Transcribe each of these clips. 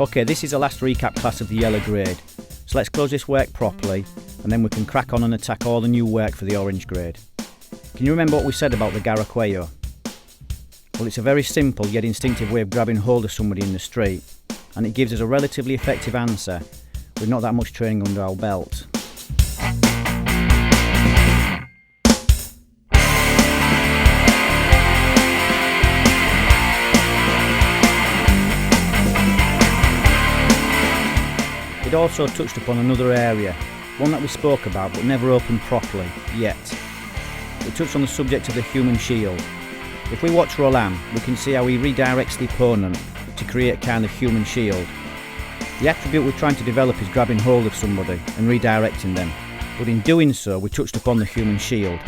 Okay, this is the last recap class of the yellow grade, so let's close this work properly and then we can crack on and attack all the new work for the orange grade. Can you remember what we said about the Garaqueo? Well, it's a very simple yet instinctive way of grabbing hold of somebody in the street, and it gives us a relatively effective answer with not that much training under our belt. It also touched upon another area, one that we spoke about but never opened properly, yet. It touched on the subject of the human shield. If we watch Roland, we can see how he redirects the opponent to create a kind of human shield. The attribute we're trying to develop is grabbing hold of somebody and redirecting them, but in doing so we touched upon the human shield.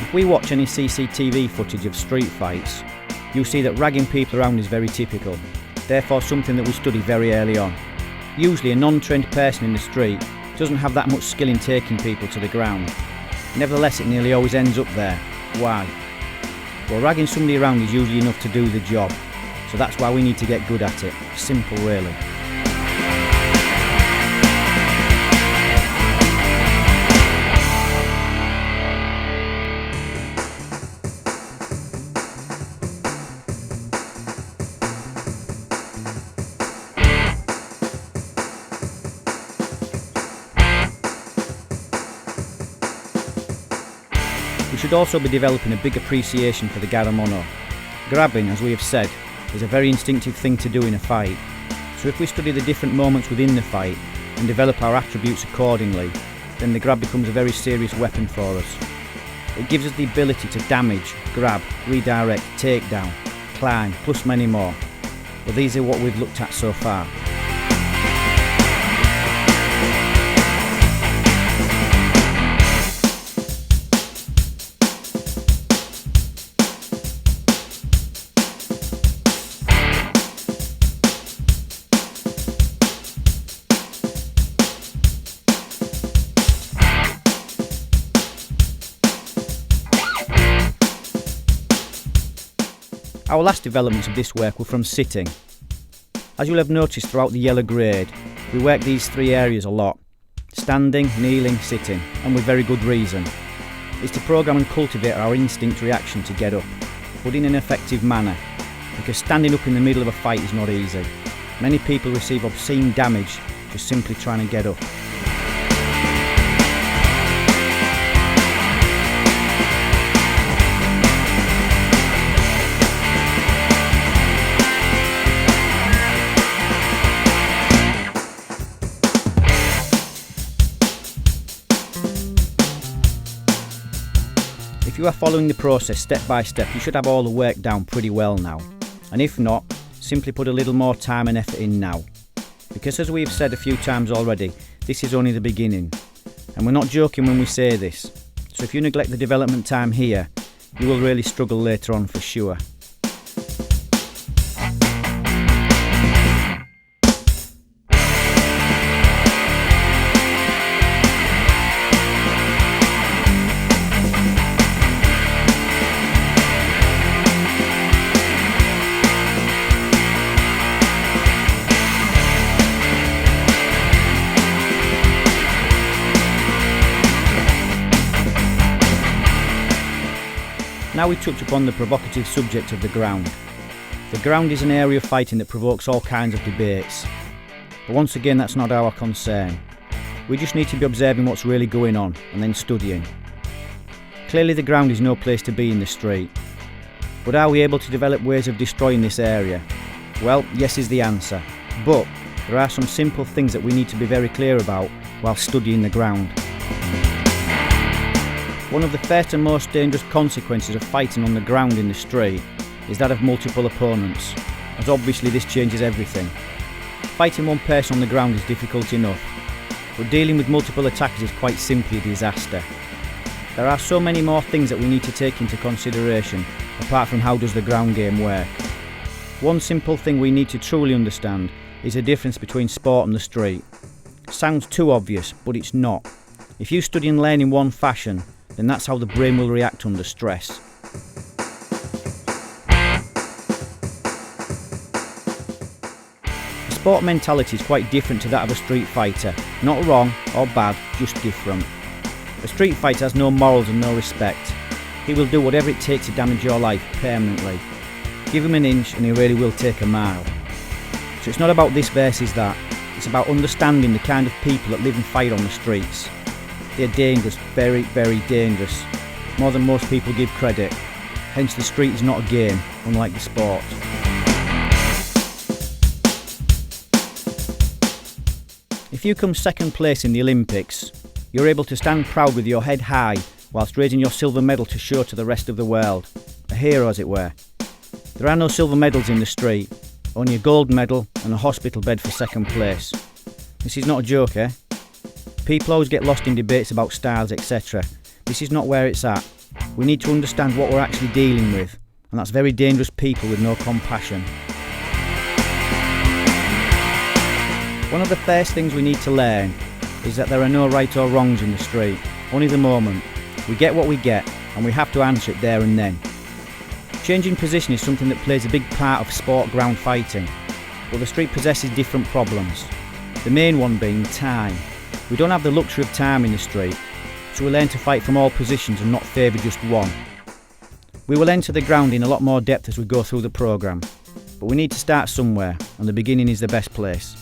If we watch any CCTV footage of street fights, you'll see that ragging people around is very typical, therefore something that we study very early on. Usually a non-trained person in the street doesn't have that much skill in taking people to the ground. Nevertheless, it nearly always ends up there. Why? Well, ragging somebody around is usually enough to do the job, so that's why we need to get good at it. Simple really. We should also be developing a big appreciation for the Garamono. Grabbing, as we have said, is a very instinctive thing to do in a fight, so if we study the different moments within the fight and develop our attributes accordingly, then the grab becomes a very serious weapon for us. It gives us the ability to damage, grab, redirect, take down, climb, plus many more. But these are what we've looked at so far. Our last developments of this work were from sitting. As you'll have noticed throughout the yellow grade, we work these three areas a lot: standing, kneeling, sitting, and with very good reason. It's to program and cultivate our instinct reaction to get up, but in an effective manner, because standing up in the middle of a fight is not easy. Many people receive obscene damage just simply trying to get up. If you are following the process step by step, you should have all the work down pretty well now. And if not, simply put a little more time and effort in now. Because as we have said a few times already, this is only the beginning. And we're not joking when we say this. So if you neglect the development time here, you will really struggle later on for sure. Now we touch upon the provocative subject of the ground. The ground is an area of fighting that provokes all kinds of debates. But once again, that's not our concern. We just need to be observing what's really going on and then studying. Clearly the ground is no place to be in the street. But are we able to develop ways of destroying this area? Well, yes is the answer. But there are some simple things that we need to be very clear about while studying the ground. One of the first and most dangerous consequences of fighting on the ground in the street is that of multiple opponents, as obviously this changes everything. Fighting one person on the ground is difficult enough, but dealing with multiple attackers is quite simply a disaster. There are so many more things that we need to take into consideration apart from how does the ground game work. One simple thing we need to truly understand is the difference between sport and the street. Sounds too obvious, but it's not. If you study and learn in one fashion, then that's how the brain will react under stress. The sport mentality is quite different to that of a street fighter. Not wrong or bad, just different. A street fighter has no morals and no respect. He will do whatever it takes to damage your life permanently. Give him an inch and he really will take a mile. So it's not about this versus that. It's about understanding the kind of people that live and fight on the streets. They're dangerous, very, very dangerous. More than most people give credit. Hence the street is not a game, unlike the sport. If you come second place in the Olympics, you're able to stand proud with your head high whilst raising your silver medal to show to the rest of the world. A hero, as it were. There are no silver medals in the street, only a gold medal and a hospital bed for second place. This is not a joke, eh? People always get lost in debates about styles, etc. This is not where it's at. We need to understand what we're actually dealing with, and that's very dangerous people with no compassion. One of the first things we need to learn is that there are no right or wrongs in the street, only the moment. We get what we get, and we have to answer it there and then. Changing position is something that plays a big part of sport ground fighting, but the street possesses different problems. The main one being time. We don't have the luxury of time in the street, so we learn to fight from all positions and not favour just one. We will enter the ground in a lot more depth as we go through the programme, but we need to start somewhere, and the beginning is the best place.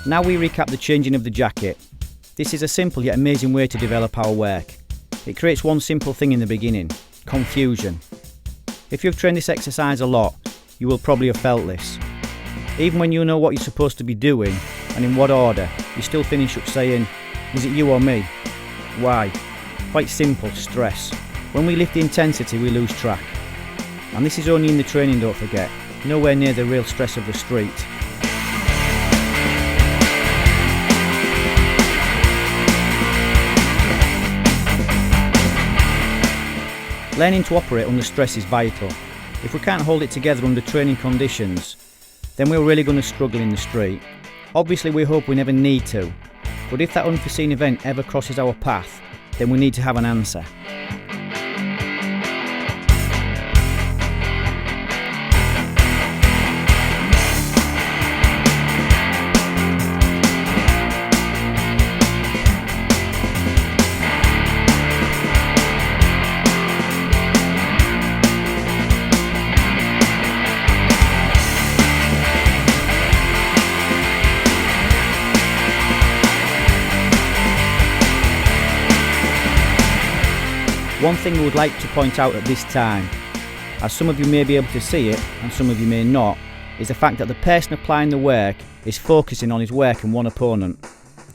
Now we recap the changing of the jacket. This is a simple yet amazing way to develop our work. It creates one simple thing in the beginning: confusion. If you've trained this exercise a lot, you will probably have felt this. Even when you know what you're supposed to be doing and in what order, you still finish up saying, "Is it you or me?" Why? Quite simple: stress. When we lift the intensity, we lose track. And this is only in the training, don't forget. Nowhere near the real stress of the street. Learning to operate under stress is vital. If we can't hold it together under training conditions, then we're really going to struggle in the street. Obviously we hope we never need to, but if that unforeseen event ever crosses our path, then we need to have an answer. One thing we would like to point out at this time, as some of you may be able to see it and some of you may not, is the fact that the person applying the work is focusing on his work and one opponent.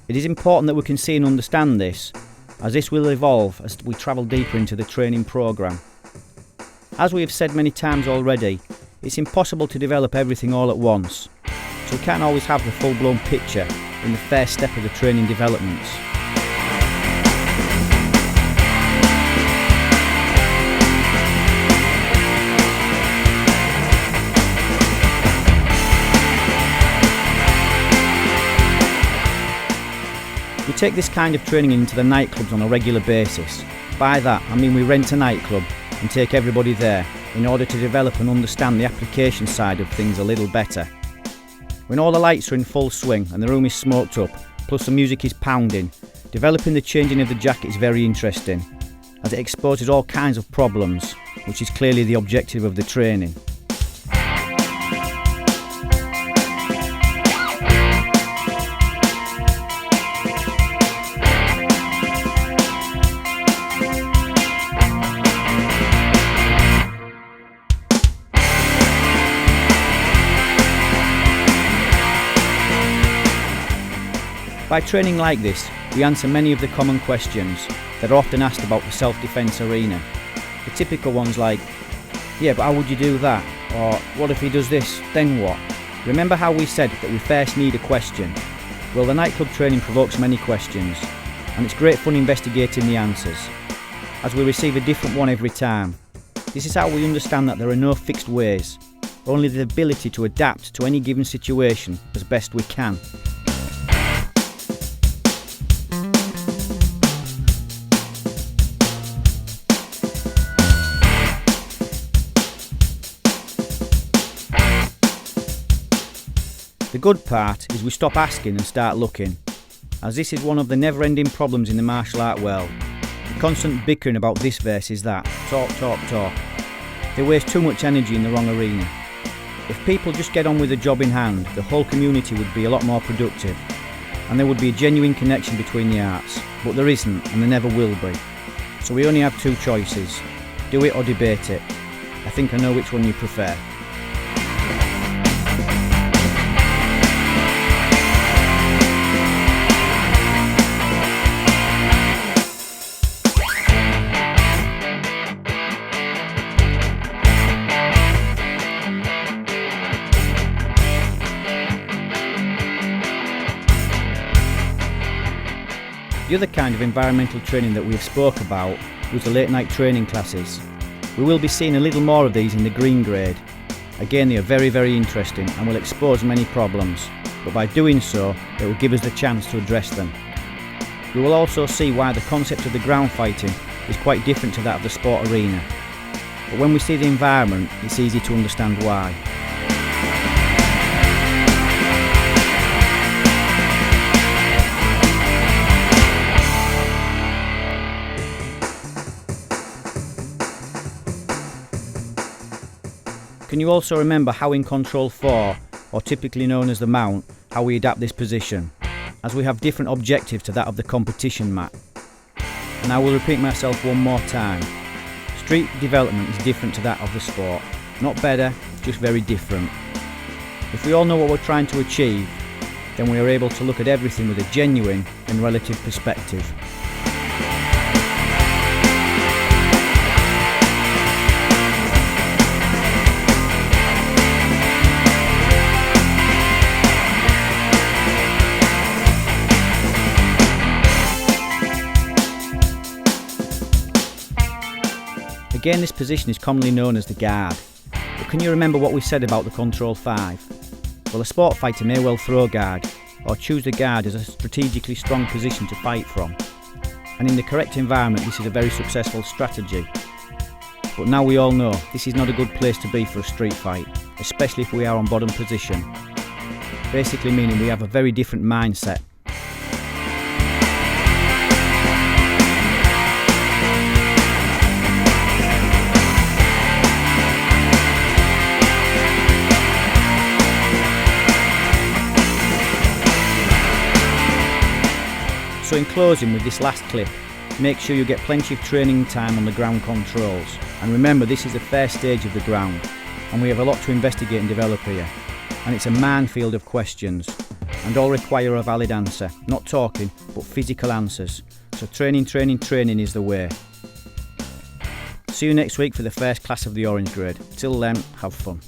It is important that we can see and understand this, as this will evolve as we travel deeper into the training programme. As we have said many times already, it's impossible to develop everything all at once, so we can't always have the full-blown picture in the first step of the training developments. We take this kind of training into the nightclubs on a regular basis. By that, I mean we rent a nightclub and take everybody there in order to develop and understand the application side of things a little better. When all the lights are in full swing and the room is smoked up, plus the music is pounding, developing the changing of the jacket is very interesting, as it exposes all kinds of problems, which is clearly the objective of the training. By training like this, we answer many of the common questions that are often asked about the self-defense arena. The typical ones like, yeah, but how would you do that? Or, what if he does this, then what? Remember how we said that we first need a question? Well, the nightclub training provokes many questions, and it's great fun investigating the answers. as we receive a different one every time. This is how we understand that there are no fixed ways, only the ability to adapt to any given situation as best we can. The good part is we stop asking and start looking, as this is one of the never-ending problems in the martial art world. The constant bickering about this versus that, talk, talk, talk. They waste too much energy in the wrong arena. If people just get on with the job in hand, the whole community would be a lot more productive, and there would be a genuine connection between the arts, but there isn't and there never will be. So we only have two choices, do it or debate it. I think I know which one you prefer. The other kind of environmental training that we've spoke about was the late night training classes. We will be seeing a little more of these in the green grade. Again, they are very, very interesting and will expose many problems, but by doing so, it will give us the chance to address them. We will also see why the concept of the ground fighting is quite different to that of the sport arena. But when we see the environment, it's easy to understand why. Can you also remember how in Control 4, or typically known as the mount, how we adapt this position, as we have different objectives to that of the competition mat? And I will repeat myself one more time. Street development is different to that of the sport. Not better, just very different. If we all know what we're trying to achieve, then we are able to look at everything with a genuine and relative perspective. Again, this position is commonly known as the guard. But can you remember what we said about the Control 5? Well, a sport fighter may well throw guard, or choose the guard as a strategically strong position to fight from. And in the correct environment, this is a very successful strategy. But now we all know, this is not a good place to be for a street fight, especially if we are on bottom position. Basically meaning we have a very different mindset. So in closing with this last clip, make sure you get plenty of training time on the ground controls. And remember, this is the first stage of the ground, and we have a lot to investigate and develop here. And it's a minefield of questions, and all require a valid answer. Not talking, but physical answers. So training, training, training is the way. See you next week for the first class of the orange grade. Till then, have fun.